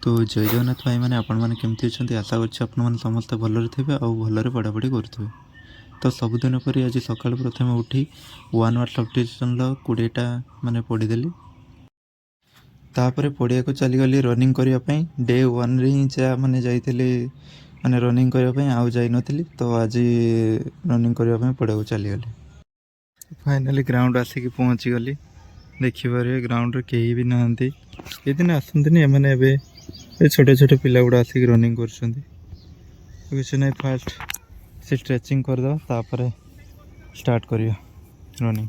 तो जय जगन्नाथ भाई मैंने आपण मैंने केमती अच्छा आशा करछि आपण मैंने समस्ते भलरे थे आउ भलरे पढ़ापढ़ी करुवे। तो सबुदिन पर आज सका प्रथम उठी 1 वर्ड सब्डिविजन 20टा माने पढ़ीदेली। तापर पड़िया को चलीगली रनिंग करने डे 1 रे ही जा माने जाइली माने रनिंग करने आउ जाई नथिली। तो आज रनिंग करने पड़िया को चलीगली। फाइनाली ग्राउंड आसिक पहुँची गली। देखिए ग्राउंड रे कहीं भी नहांती ये दिन आसतनी एमाने छोटे छोटे पिला गुड़ा आसिक रनिंग कर ना। फास्ट से स्ट्रेचिंग करदे तापर स्टार्ट करिया रनिंग।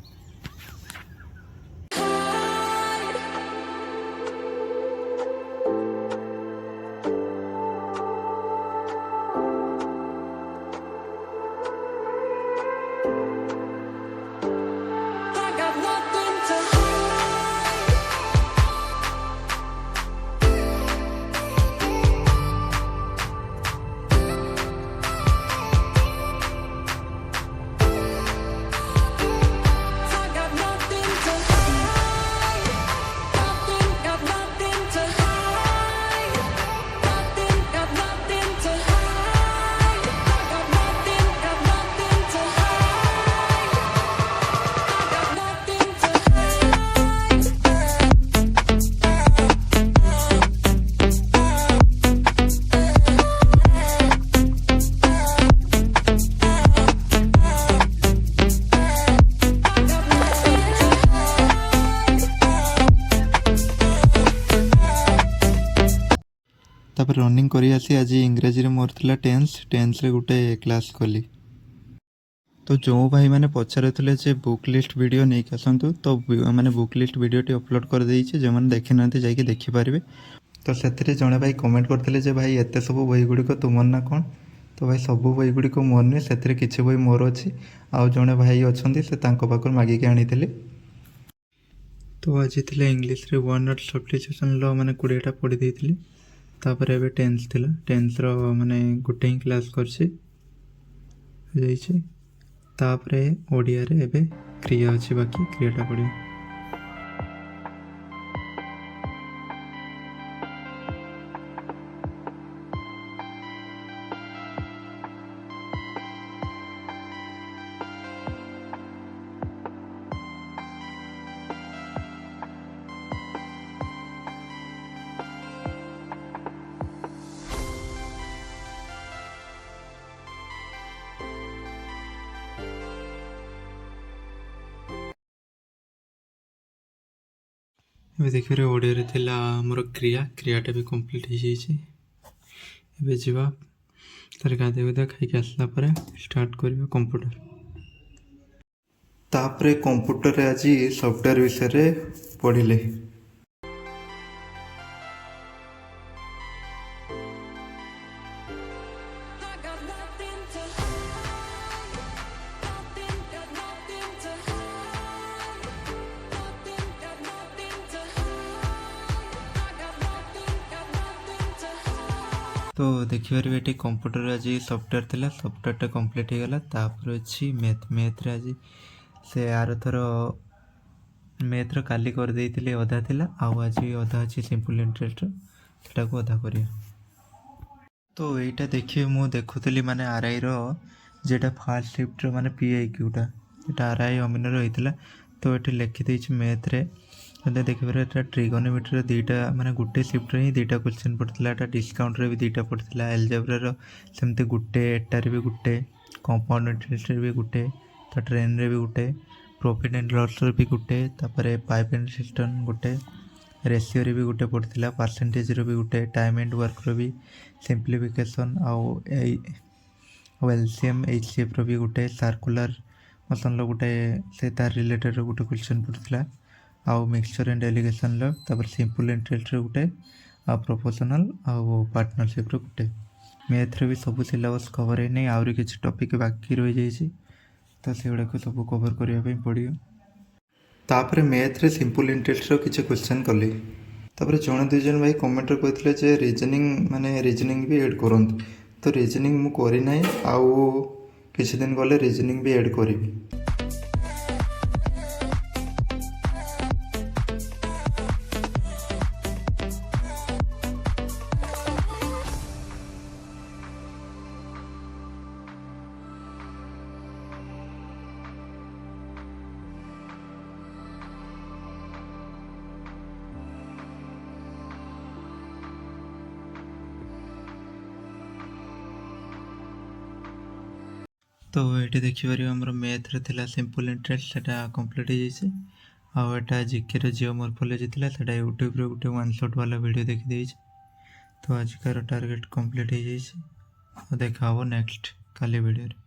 तापर रनिंग करी आसी आज इंग्राजी रे मोर थिला टेन्स रे गुटे क्लास कली। तो जो भाई मैंने पचारे जे बुक लिस्ट वीडियो नहीं आसतु तो मैंने बुक लिस्ट वीडियोटी अपलोड कर देइछे जो मैंने देखि नांती जाइके देखि पारिबे। तो सेथिरे जणे भाई कमेंट करथिले जे भाई एते सब बही गुड़िक तुमर ना कौन। तो भाई सब बही गुड़िक मोर नुहे सेथिरे किछि बही मोर अछि आउ जणे भाई अछंती से तांको पाखर मागिके आनिथिले। तो आज थिले इंग्लिश रे 1 वर्ड सब्स्टिट्यूशन लो माने 20टा पढ़ी देइथिली। तापर एबे टेन्स थिला टेन्स रो माने गुटे ही क्लास करछि जाइछि। तापर ओडिया रे एबे क्रिया अछि बाकी क्रियाटा पढ़ी। ଏବେ ଦେଖିବାରେ ଓଡ଼ିଆରେ ଥିଲା ଆମର କ୍ରିୟାଟା ବି କମ୍ପ୍ଲିଟ୍ ହେଇଯାଇଛି। ଏବେ ଯିବା ତାର ଗାଧୋଇ ଗୁଧା ଖାଇକି ଆସିଲା ପରେ ଷ୍ଟାର୍ଟ କରିବା କମ୍ପ୍ୟୁଟର। ତାପରେ କମ୍ପ୍ୟୁଟରରେ ଆଜି ସଫ୍ଟୱେୟାର ବିଷୟରେ ପଢ଼ିଲେ। तो देखिए ये कंप्यूटर आज सफ्टवेयर थिला सफ्टवेयर कंप्लीट हो गला। तापर अच्छी मैथ रे आज से आर थर मैथ रो काली कर देइथिले अधा थिला आउ आज अधा अच्छी सिंपल इंटरेस्ट सेटा को अधा करिया। तो एटा देखिए मु देखुतली माने आरआई रो जेटा फर्स्ट शिफ्ट रो माने पीआईक्यूटा एटा आरआई अमिन रो होइतिला। तो एठी लिखि देइछि मैथ रे देखिए ट्रिगोनोमेट्री दुईटा माने गुटे शिफ्ट रे ही दुईटा क्वेश्चन पड़ता है। डिस्काउंट रे भी दुईटा पड़ता एल्जेब्रा सेमती गुटे एटार भी गुटे कंपाउंड इंटरेस्ट भी गुटे तो ट्रेन रे भी गुटे प्रॉफिट एंड लॉस रे भी गुटे तापर pipe and system Gute ratio रे भी गुटे पड़ता परसेंटेज रे भी गुटे टाइम एंड वर्क रो भी सिंप्लिफिकेशन आउ एलसीएम एचसीएफ रो भी गुटे सर्कुलर मोशन रो गुटे से तार रिलेटेड गुटे क्वेश्चन पड़ता आउ मिक्सचर एंड एलिगेशन लो तापर सिंपल इंटरेस्ट रे गुटे आ प्रोपोर्शनल आउ पार्टनरशिप रे गुटे मैथ रे भी सब सिलेबस कवर है नहीं आउरी किछि टॉपिक बाकी रहि जाइछि तो सेगुडा को सब कवर करिया पे पड़ियो। तापर मैथ रे सिंपल इंटरेस्ट रो किछि क्वेश्चन कली। तापर जण दुई जन भाई कमेंट रे कहथिले जे रीजनिंग माने रीजनिंग भी ऐड करंत तो रीजनिंग मु करि नै आउ किछि दिन गले रीजनिंग भी ऐड करिवि। तो ये देखिपर आम मैथ रे सिंपल इंटरेस्ट से कंप्लीट हो जाइए आउ एटा जीके रो जियोमॉर्फोलॉजी थिला सेटा यूट्यूब रे गोटे वन शॉट वाला वीडियो देखि देइछि। तो आजकार टार्गेट कंप्लीट हो जाइए देखा नेक्स्ट काली वीडियो रे।